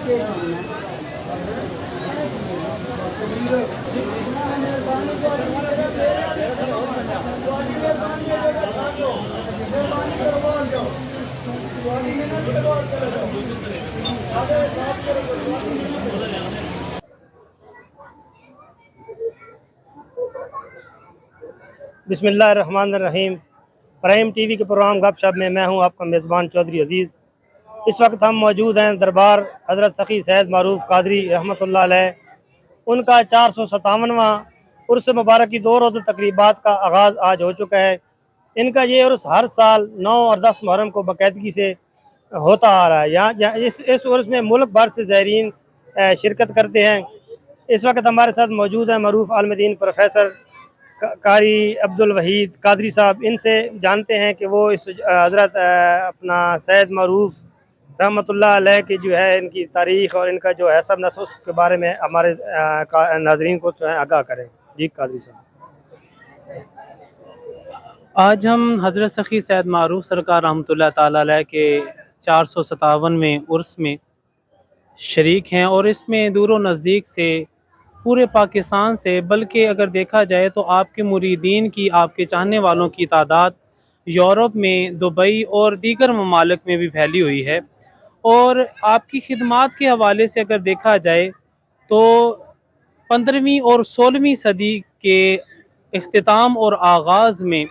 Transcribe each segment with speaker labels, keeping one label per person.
Speaker 1: बिस्मिल्लाहिर्रहमानिर्रहीम। Prime TV के programme गप शप में मैं हूं आपका मेज़बान चौधरी अजीज़। इस वक्त हम मौजूद हैं दरबार हज़रत सखी सैयद मारूफ कादरी रहमतुल्लाह अलैह। उनका 457वां उर्स मुबारक की 2 रोज़ा तकरीबात का आगाज़ आज हो चुका है। इनका ये उर्स हर साल 9 और 10 मुहर्रम को बाकायदगी से होता आ रहा है। यहाँ इस उर्स में मुल्क भर से ज़ायरीन शिरकत करते हैं। इस वक्त हमारे साथ मौजूद हैं मरूफ आलमदीन प्रोफेसर कारी अब्दुल वहीद कादरी साहब। इनसे जानते हैं कि वो इस हज़रत अपना सैयद मारूफ रहमतुल्लाह अलैह की जो है इनकी तारीख़ और इनका जो है सब नस्ब के बारे में हमारे नाज़रीन को जो है आगाह करें। जी कादरी साहब।
Speaker 2: आज हम हज़रत सखी सैयद मारूफ सरकार रहमतुल्लाह ताला अलैह के 457वें उर्स में शरीक हैं और इसमें दूर व नज़दीक से पूरे पाकिस्तान से, बल्कि अगर देखा जाए तो आपके मुरीदीन की, आपके चाहने वालों की तादाद यूरोप में, दुबई और दीगर ममालिक में भी फैली हुई है। और आपकी खिदमात के हवाले से अगर देखा जाए तो 15वीं और 16वीं सदी के इख्तिताम और आगाज़ में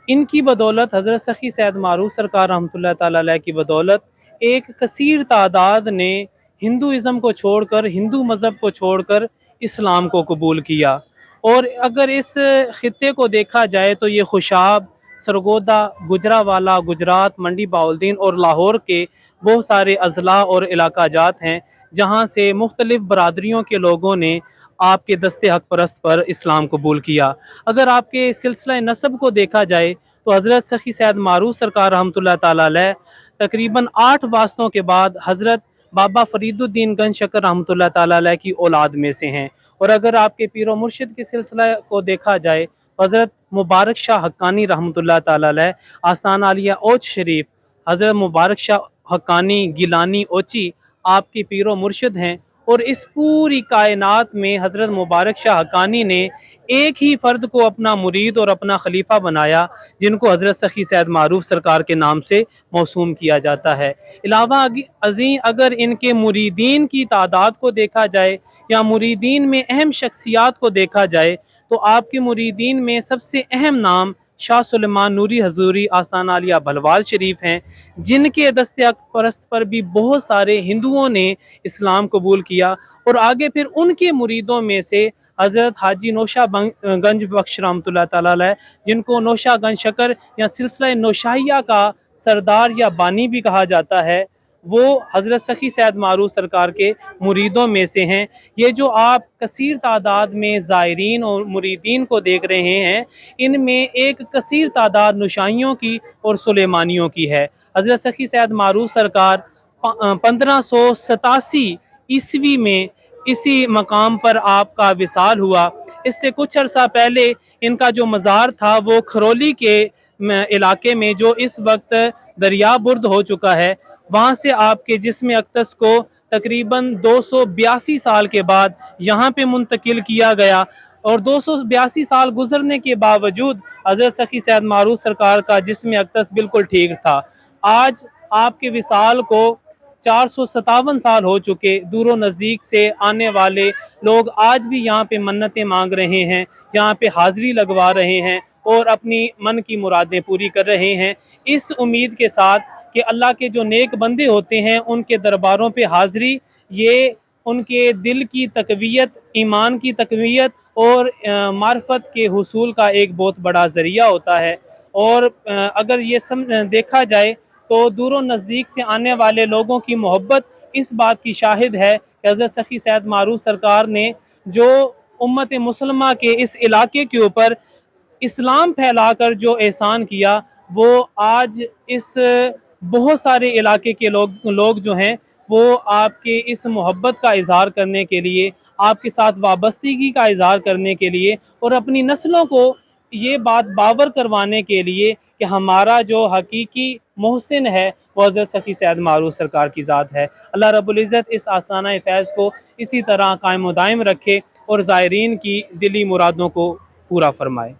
Speaker 2: इनकी बदौलत, हज़रत सखी सैयद मारूफ सरकार रहमतुल्लाह ताला अलैह की बदौलत, एक कसीर तादाद ने हिंदुइज़म को छोड़कर, हिंदू मज़हब को छोड़कर इस्लाम को कबूल किया। और अगर इस ख़ित्ते को देखा जाए तो ये खुशाब, सरगोदा, गुजरावाला, गुजरात, मंडी बाउलदीन और लाहौर के बहुत सारे अज़ला और इलाका जात हैं जहाँ से मुख्तलिफ़ बरादरियों के लोगों ने आपके दस्ते हक परस्त पर इस्लाम कबूल किया। अगर आपके सिलसिला नसब को देखा जाए तो हज़रत सखी सैयद मारूफ सरकार रहमतुल्लाह ताला अलैह तकरीबन 8 वास्तों के बाद हज़रत बाबा फरीदुद्दीन गंज शकर रहमतुल्लाह ताला अलैह की औलाद में से हैं। और अगर आपके पीरो मुर्शिद के सिलसिला को देखा जाए तो हज़रत मुबारक शाह हक्कानी रहमतुल्लाह ताला अलैह आस्ताना आलिया ओच शरीफ, हज़रत मुबारक शाह हक्कानी गिलानी ओची आपके पीरो मुर्शिद हैं। और इस पूरी कायनात में हज़रत मुबारक शाह हक्कानी ने एक ही फ़र्द को अपना मुरीद और अपना खलीफा बनाया, जिनको हज़रत सखी सैयद मारूफ सरकार के नाम से मौसूम किया जाता है। अलावा अज़ीं अगर इनके मुरीदीन की तादाद को देखा जाए या मुरीदीन में अहम शख्सियात को देखा जाए तो आपके मुरीदीन में सबसे अहम नाम शाह सुलेमान नूरी हजूरी आस्ताना आलिया भलवाल शरीफ हैं, जिनके दस्ते हक परस्त पर भी बहुत सारे हिंदुओं ने इस्लाम कबूल किया। और आगे फिर उनके मुरीदों में से हज़रत हाजी नौशा गंज बख्श रहमतुल्लाह ताला अलैह, जिनको नौशा गंज शकर या सिलसिला नौशाहिया का सरदार या बानी भी कहा जाता है, वो हज़रत सखी सैयद मारूफ सरकार के मुरीदों में से हैं। ये जो आप कसीर तादाद में ज़ायरीन और मुरीदीन को देख रहे हैं, इनमें एक कसीर तादाद नुशाइयों की और सुलेमानियों की है। हज़रत सखी सैयद मारूफ सरकार 1587 ईस्वी में इसी मकाम पर आपका विसाल हुआ। इससे कुछ अर्सा पहले इनका जो मज़ार था वो खरोली के इलाके में, जो इस वक्त दरिया बुर्द हो चुका है, वहाँ से आपके जिस्म अक़दस को तकरीबन 282 साल के बाद यहाँ पे मुंतकिल किया गया। और 282 साल गुजरने के बावजूद हज़रत सखी सैयद मारूफ सरकार का जिस्म अक़दस बिल्कुल ठीक था। आज आपके विसाल को 457 साल हो चुके। दूर व नज़दीक से आने वाले लोग आज भी यहाँ पे मन्नतें मांग रहे हैं, यहाँ पे हाज़िरी लगवा रहे हैं और अपनी मन की मुरादें पूरी कर रहे हैं, इस उम्मीद के साथ कि अल्लाह के जो नेक बंदे होते हैं उनके दरबारों पे हाज़िरी, ये उनके दिल की तक़वियत, ईमान की तक़वियत और मार्फत के हुसूल का एक बहुत बड़ा ज़रिया होता है। और अगर ये देखा जाए तो दूर व नज़दीक से आने वाले लोगों की मोहब्बत इस बात की शाहिद है कि हज़रत सखी सैयद मारूफ सरकार ने जो उम्मत मुसलमा के इस इलाके के ऊपर इस्लाम फैलाकर जो एहसान किया, वो आज इस बहुत सारे इलाके के लोग जो हैं वो आपके इस मोहब्बत का इजहार करने के लिए, आपके साथ वाबस्तगी का इजहार करने के लिए और अपनी नस्लों को ये बात बावर करवाने के लिए कि हमारा जो हकीकी मोहसिन है, وہ حضرت سخی سید معروف سرکار کی ذات ہے۔ اللہ رب العزت اس آسانہ فیض کو اسی طرح قائم و دائم رکھے اور زائرین کی دلی مرادوں کو پورا فرمائے۔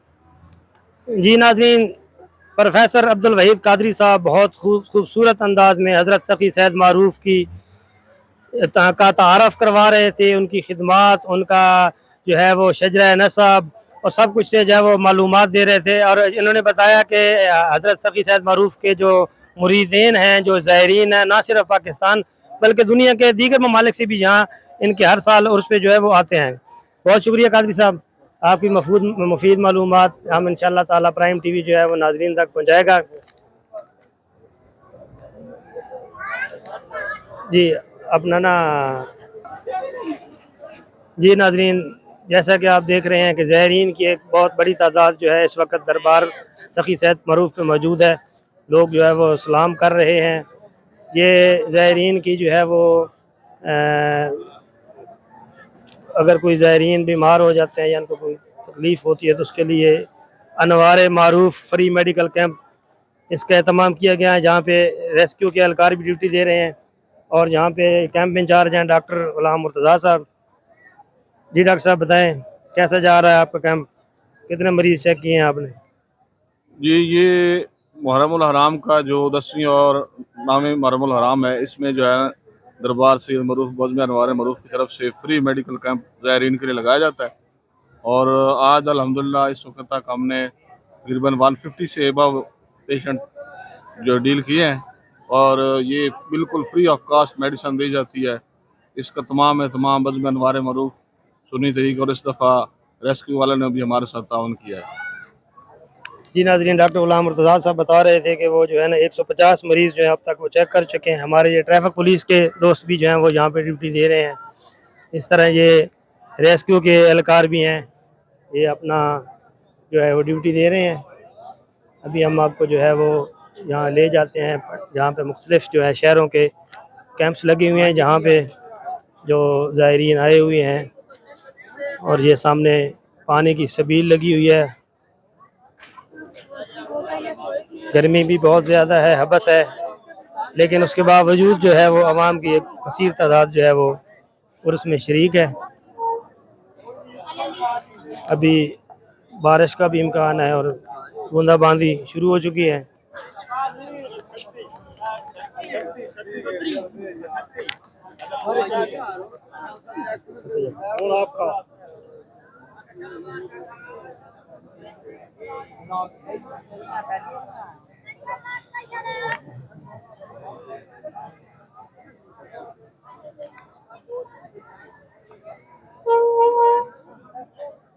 Speaker 1: جی ناظرین، پروفیسر عبدالوحید قادری صاحب بہت خوبصورت انداز میں حضرت سخی سید معروف کا تعارف کروا رہے تھے، ان کی خدمات، ان کا جو ہے وہ شجرہ نسب اور سب کچھ سے جو ہے وہ معلومات دے رہے تھے، اور انہوں نے بتایا کہ حضرت سخی سید معروف کے جو مریدین ہیں، جو زائرین ہیں، نہ صرف پاکستان بلکہ دنیا کے دیگر ممالک سے بھی جہاں ان کے ہر سال عرس پہ جو ہے وہ آتے ہیں۔ بہت شکریہ قادری صاحب، آپ کی مفید معلومات ہم انشاءاللہ تعالی پرائم ٹی وی جو ہے وہ ناظرین تک پہنچائے گا۔ جی اپنا جی ناظرین، جیسا کہ آپ دیکھ رہے ہیں کہ زائرین کی ایک بہت بڑی تعداد جو ہے اس وقت دربار سخی سید معروف پہ موجود ہے، لوگ جو ہے وہ سلام کر رہے ہیں۔ یہ زائرین کی جو ہے وہ اگر کوئی زائرین بیمار ہو جاتے ہیں یا ان کو کوئی تکلیف ہوتی ہے تو اس کے لیے انوار معروف فری میڈیکل کیمپ اس کا اہتمام کیا گیا ہے، جہاں پہ ریسکیو کے اہلکار بھی ڈیوٹی دے رہے ہیں، اور جہاں پہ کیمپ انچارج ہیں ڈاکٹر غلام مرتضیٰ صاحب۔ جی ڈاکٹر صاحب بتائیں کیسا جا رہا ہے آپ کا کیمپ، کتنے مریض چیک کیے ہیں آپ نے؟
Speaker 3: جی یہ محرم الحرام کا جو 10ویں اور 9ویں محرم الحرام ہے، اس میں جو ہے دربار سید معروف بزم انوار معروف کی طرف سے فری میڈیکل کیمپ زائرین کے لیے لگایا جاتا ہے، اور آج الحمدللہ اس وقت تک ہم نے تقریباً 150 سے ابو پیشنٹ جو ڈیل کیے ہیں، اور یہ بالکل فری آف کاسٹ میڈیسن دی جاتی ہے۔ اس کا تمام بزم انوار معروف سنی طریقہ، اور اس دفعہ ریسکیو والے نے بھی ہمارے ساتھ تعاون کیا ہے۔
Speaker 1: جی ناظرین، ڈاکٹر غلام مرتضیٰ صاحب بتا رہے تھے کہ وہ جو ہے نا 150 مریض جو ہیں اب تک وہ چیک کر چکے ہیں۔ ہمارے یہ ٹریفک پولیس کے دوست بھی جو ہیں وہ یہاں پہ ڈیوٹی دے رہے ہیں، اس طرح یہ ریسکیو کے اہلکار بھی ہیں، یہ اپنا جو ہے وہ ڈیوٹی دے رہے ہیں۔ ابھی ہم آپ کو جو ہے وہ یہاں لے جاتے ہیں جہاں پہ مختلف جو ہے شہروں کے کیمپس لگے ہوئے ہیں، جہاں پہ جو زائرین آئے ہوئے ہیں، اور یہ سامنے پانی کی سبیل لگی ہوئی ہے۔ گرمی بھی بہت زیادہ ہے، حبس ہے، لیکن اس کے باوجود جو ہے وہ عوام کی ایک کثیر تعداد جو ہے وہ عرس میں شریک ہے۔ ابھی بارش کا بھی امکان ہے اور بوندا باندی شروع ہو چکی ہے۔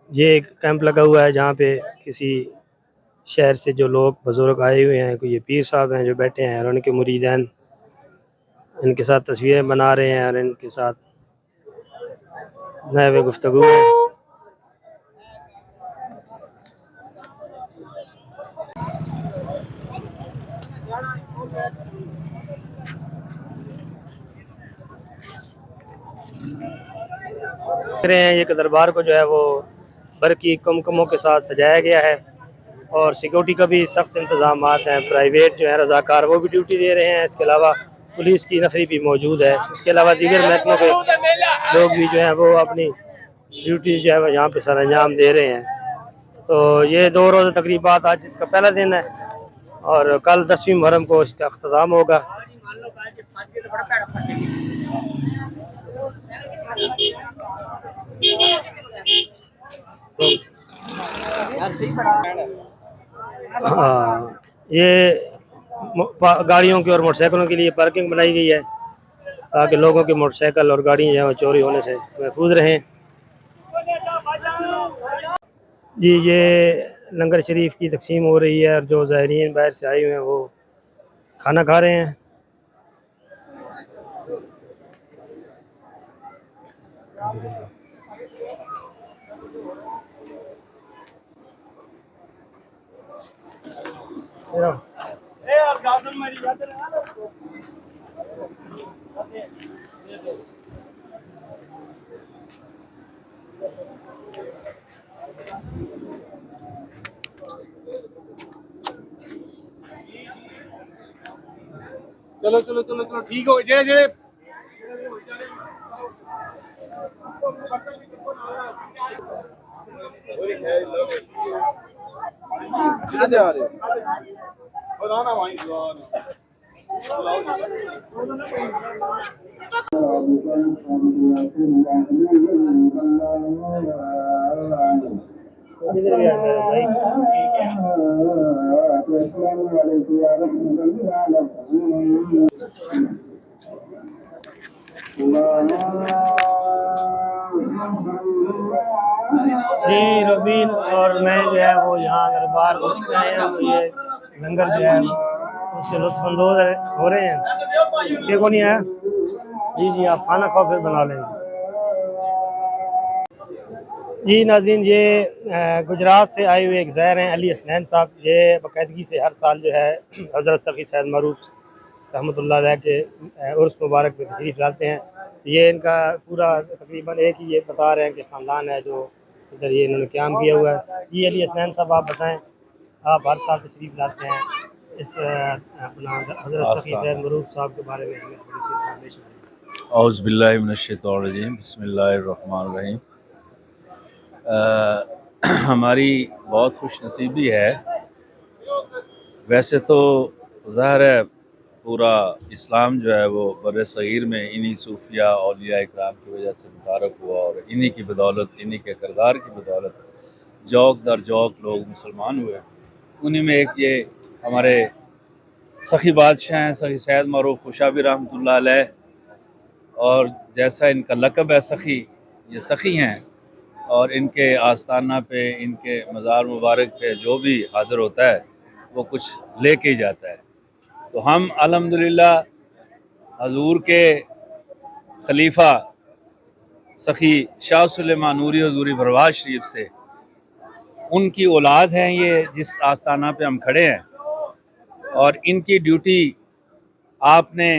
Speaker 1: یہ ایک کیمپ لگا ہوا ہے جہاں پہ کسی شہر سے جو لوگ بزرگ آئے ہوئے ہیں، کوئی یہ پیر صاحب ہیں جو بیٹھے ہیں، اور ان کے مریدین ان کے ساتھ تصویریں بنا رہے ہیں اور ان کے ساتھ نئے گفتگو ہے۔ یہ کہ دربار کو جو ہے وہ برقی کمکموں کے ساتھ سجایا گیا ہے، اور سیکورٹی کا بھی سخت انتظامات ہیں۔ پرائیویٹ جو ہے رضاکار وہ بھی ڈیوٹی دے رہے ہیں، اس کے علاوہ پولیس کی نفری بھی موجود ہے، اس کے علاوہ دیگر محکموں کے لوگ بھی جو ہیں وہ اپنی ڈیوٹی جو ہے وہ یہاں پہ سر انجام دے رہے ہیں۔ تو یہ 2 روزہ تقریبات آج اس کا پہلا دن ہے، اور کل 10ویں محرم کو اس کا اختتام ہوگا۔ ہاں، یہ گاڑیوں کی اور موٹر سائیکلوں کے لیے پارکنگ بنائی گئی ہے تاکہ لوگوں کی موٹر سائیکل اور گاڑیاں جو ہیں چوری ہونے سے محفوظ رہیں۔ جی یہ لنگر شریف کی تقسیم ہو رہی ہے، اور جو زائرین باہر سے آئے ہوئے ہیں وہ کھانا کھا رہے ہیں۔
Speaker 3: चलो चलो चलो चलो ठीक हो जेड़े जेड़े किधर जा रहे हो ना वहीं
Speaker 1: किधर गया मेरा भाई? जी रबीन और मैं जो है वो यहाँ दरबार घुस के आए हैं, तो ये लंगर जो है उससे लुत्फानंदोज हो रहे हैं। ये कौन नहीं आया? जी जी, आप खाना खाओ फिर बना लेंगे। जी नाज़रीन, ये गुजरात से आए हुए एक ज़ैर हैं अली हसनैन साहब। ये बाकायदगी से हर साल जो है हज़रत सफ़ी सैयद मारूफ रहमतुल्लाह अलैह के उर्स मुबारक में तशरीफ़ लाते हैं। ये इनका पूरा तकरीबन एक ही ये बता रहे हैं कि ख़ानदान है जो इधर ये इन्होंने क़याम किया हुआ है। ये अली हसनैन साहब, आप बताएँ, आप हर साल तशरीफ़ लाते हैं, इस अपना हज़रत सफ़ी सैयद मारूफ साहब के बारे में हमें थोड़ी सी इन्फॉर्मेशन दें।
Speaker 4: औज़ु बिल्लाहि मिनश्शैतानिर्रजीम, बिस्मिल्लाहिर्रहमानिर्रहीम। हमारी बहुत खुश नसीबी है। वैसे तो ज़ाहिर है पूरा इस्लाम जो है वो बर सग़ीर में इन्हीं सूफिया औलिया इकराम की वजह से मुबारक हुआ, और इन्हीं की बदौलत, इन्हीं के किरदार की बदौलत जौक दर जौक लोग मुसलमान हुए। उन्हीं में एक ये हमारे सखी बादशाह हैं, सखी सैयद मारूफ खुशाबी रहमतुल्लाह अलैह, और जैसा इनका लक़ब है सखी, ये सखी हैं, और इनके आस्ताना पे, इनके मज़ार मुबारक पे जो भी हाज़िर होता है वो कुछ लेके ही जाता है। तो हम अल्हम्दुलिल्लाह हजूर के खलीफा सखी शाह सुलेमान नूरी हजूरी भरवाज शरीफ से उनकी औलाद हैं ये, जिस आस्ताना पे हम खड़े हैं। और इनकी ड्यूटी आपने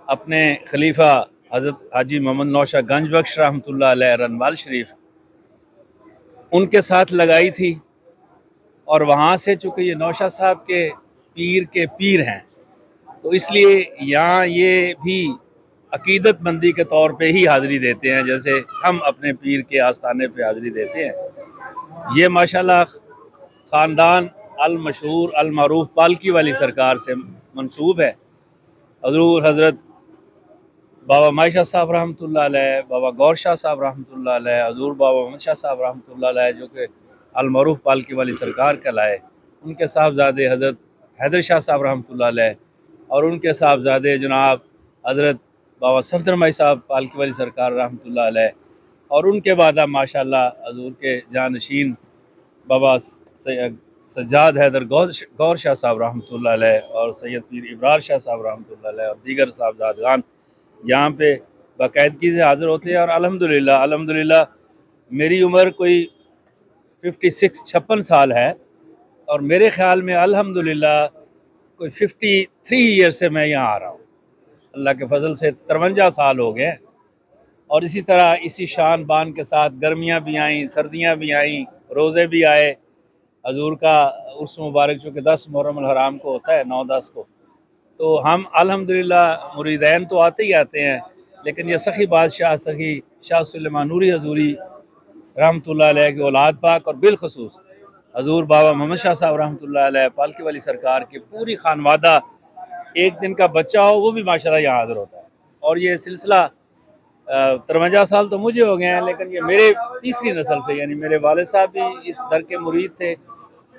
Speaker 4: अपने खलीफा हज़रत हाजी मोहम्मद नौशा गंज बख्श रहमतुल्लाह अलैह रनवाल शरीफ उनके साथ लगाई थी, और वहाँ से चूँकि ये नौशा साहब के पीर हैं, तो इसलिए यहाँ ये भी अकीदतमंदी के तौर पे ही हाज़िरी देते हैं, जैसे हम अपने पीर के आस्थाने पे हाज़िरी देते हैं। ये माशाल्लाह ख़ानदान अल मशहूर अल मारूफ पालकी वाली सरकार से मंसूब है। हज़ूर हज़रत बाबा मायशा साहब रहमतुल्लाह अलैह, बाबा गौर शाह साहब रहमतुल्लाह अलैह, हज़ूर बाबा मोहम्मद शाह साहब रहमतुल्लाह अलैह, जो कि अल मारूफ पालकी वाली सरकार कहलाए, उनके साहबजादे हज़रत हैदर शाह साहब रहमतुल्लाह अलैह, और उनके साहबजादे जनाब हज़रत बाबा सफदर माई साहब पालकी वाली सरकार रहमतुल्लाह अलैह, और उनके बाद अब माशाल्लाह हज़ूर के जानशीन बाबा सज्जाद हैदर गौर शाह साहब रहमतुल्लाह अलैह, और सैयद पीर इब्रार शाह साहब रहमतुल्लाह अलैह, और दीगर साहबजादगान यहाँ पे बाकायदगी से हाज़िर होते हैं। और अल्हम्दुलिल्लाह मेरी उम्र कोई 56 साल है, और मेरे ख़्याल में अल्हम्दुलिल्लाह कोई 53 ईयर से मैं यहाँ आ रहा हूँ। अल्लाह के फजल से 53 साल हो गए। और इसी तरह इसी शान बान के साथ गर्मियाँ भी आईं, सर्दियाँ भी आईं, रोज़े भी आए। हजूर का उर्स मुबारक जो कि 10 मुहर्रम अल हराम को होता है, 9-10 को, तो हम अल्हम्दुलिल्लाह मुरीदैन तो आते ही आते हैं, लेकिन ये सखी बादशाह सखी शाह सुलेमान नूरी हजूरी रहमतुल्लाह अलैह की औलाद पाक, और बिलखसूस हजूर बाबा मोहम्मद शाह साहब रहमतुल्लाह अलैह पालकी वाली सरकार की पूरी खानवादा, एक दिन का बच्चा हो वो भी माशाल्लाह यहाँ हाज़िर होता है। और ये सिलसिला 53 साल तो मुझे हो गए हैं, लेकिन ये मेरे तीसरी नस्ल से, यानी मेरे वालिद साहब भी इस दर के मुरीद थे,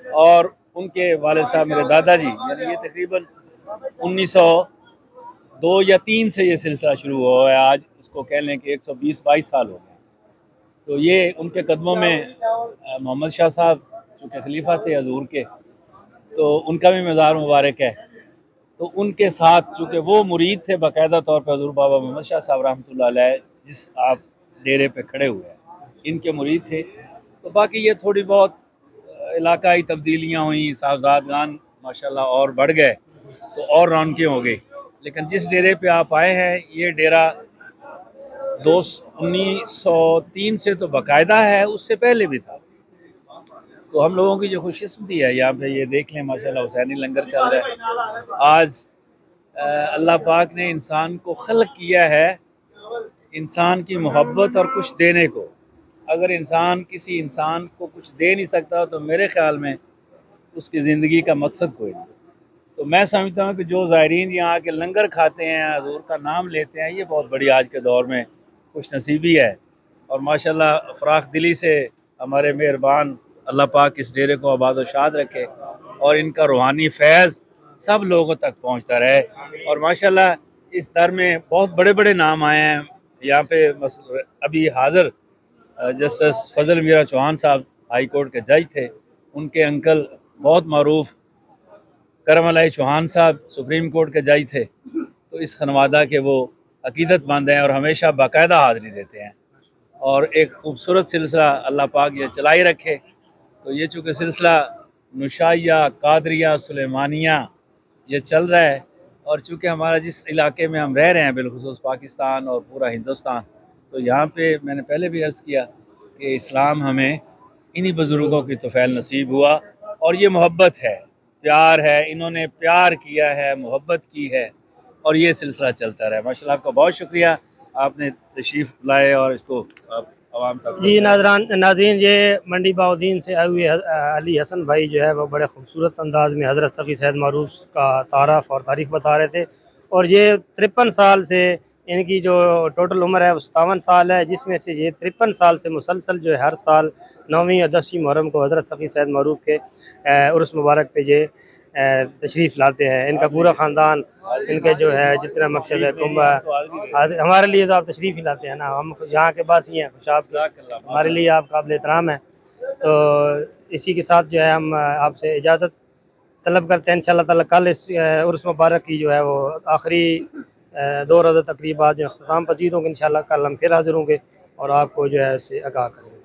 Speaker 4: और उनके वालिद साहब मेरे दादाजी, यानी ये तकरीबन 1902 या 3 से ये सिलसिला शुरू हुआ है। आज उसको कह लें कि 120-22 साल हो गए। तो ये उनके कदमों में मोहम्मद शाह साहब चूँकि खलीफा थे हजूर के, तो उनका भी मज़ार मुबारक है। तो उनके साथ चूँकि वो मुरीद थे बाकायदा तौर पर, हजूर बाबा मोहम्मद शाह साहब रहमतुल्लाह अलैह जिस आप डेरे पे खड़े हुए हैं, इनके मुरीद थे। तो बाकी ये थोड़ी बहुत इलाकाई तब्दीलियाँ हुई, साहबजादगान माशाल्लाह और बढ़ गए, तो और रौनकें हो गई। लेकिन जिस डेरे पे आप आए हैं, ये डेरा 1903 से तो बाकायदा है, उससे पहले भी था। तो हम लोगों की जो खुशकिस्मती है, यहाँ पे ये देख लें माशाल्लाह हुसैनी लंगर चल रहा है। आज अल्लाह पाक ने इंसान को खल्क किया है इंसान की मोहब्बत और कुछ देने को। अगर इंसान किसी इंसान को कुछ दे नहीं सकता तो मेरे ख्याल में उसकी ज़िंदगी का मकसद कोई नहीं। तो मैं समझता हूँ कि जो ज़ायरीन यहाँ के लंगर खाते हैं, हज़ूर का नाम लेते हैं, ये बहुत बड़ी आज के दौर में खुश नसीबी है। और माशाल्लाह फ़राख दिली से हमारे मेहरबान अल्लाह पाक इस डेरे को आबाद व शाद रखे और इनका रूहानी फैज़ सब लोगों तक पहुँचता रहे। और माशाल्लाह इस दर में बहुत बड़े बड़े नाम आए हैं यहाँ पे। अभी हाज़िर जस्टिस फजल मीरा चौहान साहब हाई कोर्ट के जज थे, उनके अंकल बहुत मरूफ करम अलाई चौहान साहब सुप्रीम कोर्ट के जज थे। तो इस खनवादा के वो अकीदतमंद हैं और हमेशा बाकायदा हाज़िरी देते हैं और एक खूबसूरत सिलसिला अल्लाह पाक ये चलाई रखे। तो ये चूँकि सिलसिला नुशाइया कादरिया सुलेमानिया ये चल रहा है और चूँकि हमारा जिस इलाके में हम रह रहे हैं बिलखुसूस पाकिस्तान और पूरा हिंदुस्तान, तो यहाँ पे मैंने पहले भी अर्ज़ किया कि इस्लाम हमें इन्हीं बुज़ुर्गों की तौफ़ील नसीब हुआ और ये मोहब्बत है, प्यार है, इन्होंने प्यार किया है, मोहब्बत की है और ये सिलसिला चलता रहा। माशाल्लाह आपका बहुत शुक्रिया, आपने तशरीफ़ लाए और इसको आवाम तक।
Speaker 1: जी नाज़रीन, ये मंडी बाउद्दीन से आए हुए अली हसन भाई जो है वो बड़े खूबसूरत अंदाज में हज़रत सखी सैयद मारूफ का तारफ़ और तारीख़ बता रहे थे। और ये 53 साल से इनकी जो टोटल उम्र है वो 57 साल है, जिसमें से ये 53 साल से मुसलसल जो है हर साल 9वीं या 10वीं मुहर्रम को हज़रत सखी सैयद मारूफ के उर्स मुबारक पे ये तशरीफ़ लाते हैं। इनका पूरा ख़ानदान, इनके जो है जितना मकसद है कुंभ, हमारे लिए तो आप तशरीफ़ ही लाते हैं ना, हम यहाँ के बासी हैं, खुशाब के, हमारे लिए आप काबिल एहतराम हैं। तो इसी के साथ जो है हम आपसे इजाज़त तलब करते हैं। इंशाअल्लाह ताला कल इस उर्स मुबारक की जो है वो आखिरी 2 रोज़ा तकरीबात जो अख्ताम पजीर होंगे, इंशाअल्लाह कल हम फिर हाज़िर होंगे और आपको जो है इससे आगाह करेंगे।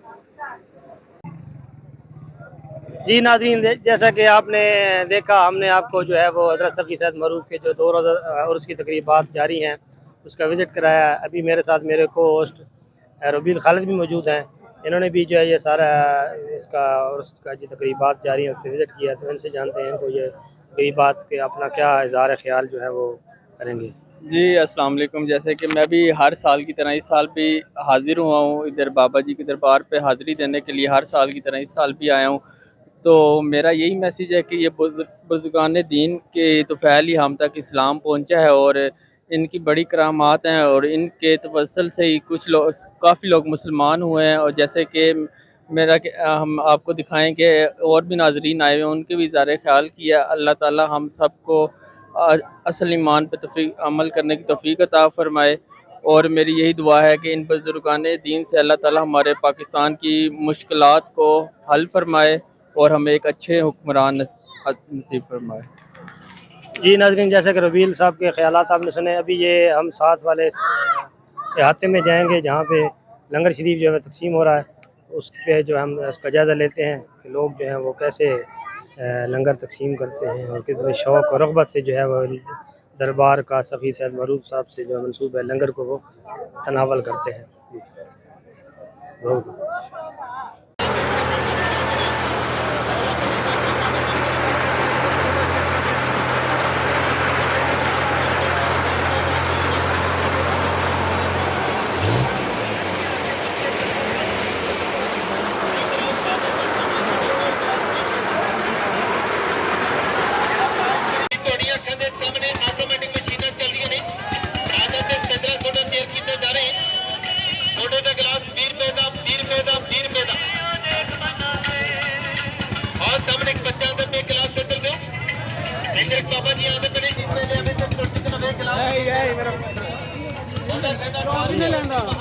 Speaker 1: जी नाज़रीन, जैसा कि आपने देखा, हमने आपको जो है वो हज़रत सखी सैयद मारूफ के जो 2 रोज़ा उर्स की तकरीबात जारी हैं उसका विज़िट कराया। अभी मेरे साथ मेरे को होस्ट रबील खालिद भी मौजूद हैं, इन्होंने भी जो है ये सारा इसका उर्स का जो तकरीबात जारी है उस पर विज़िट किया। तो इनसे जानते हैं इनको ये तकरीबात के अपना क्या इज़हार ख्याल जो है वो करेंगे।
Speaker 5: जी अस्सलाम वालेकुम। जैसे कि मैं भी हर साल की तरह इस साल भी हाज़िर हुआ हूँ इधर बाबा जी के दरबार पे हाज़िरी देने के लिए, हर साल की तरह इस साल भी आया हूँ। तो मेरा यही मैसेज है कि ये बुज़ुर्गान दीन के तौफ़ील ही हम तक इस्लाम पहुँचा है और इनकी बड़ी करामात हैं और इनके तवस्सुल से ही कुछ लोग, काफ़ी लोग मुसलमान हुए हैं। और जैसे कि हम आपको दिखाएं कि और भी नाज़रीन आए हुए हैं, उनके भी इज़हार ख्याल किया। अल्लाह ताला हम सबको असल ईमान पर अमल करने की तौफ़ीक अता फ़रमाए। और मेरी यही दुआ है कि इन बुज़ुर्गान दीन से अल्लाह ताला हमारे पाकिस्तान की मुश्किलात को हल फरमाए और हमें एक अच्छे हुक्मरान नसीब फरमाए।
Speaker 1: जी नाज़रीन, जैसे कि रबील साहब के ख़यालात आपने सुने। अभी ये हम साथ वाले इहाते में जाएंगे जहाँ पे लंगर शरीफ जो है तकसीम हो रहा है, उस पे जो हम उसका जायज़ा लेते हैं कि लोग जो हैं वो कैसे लंगर तकसीम करते हैं और कितने शौक़ और रग़बत से जो है वो दरबार का सखी सैयद मारूफ साहब से जो मंसूब है लंगर को वो तनावल करते हैं। बहुत
Speaker 6: बाबा जी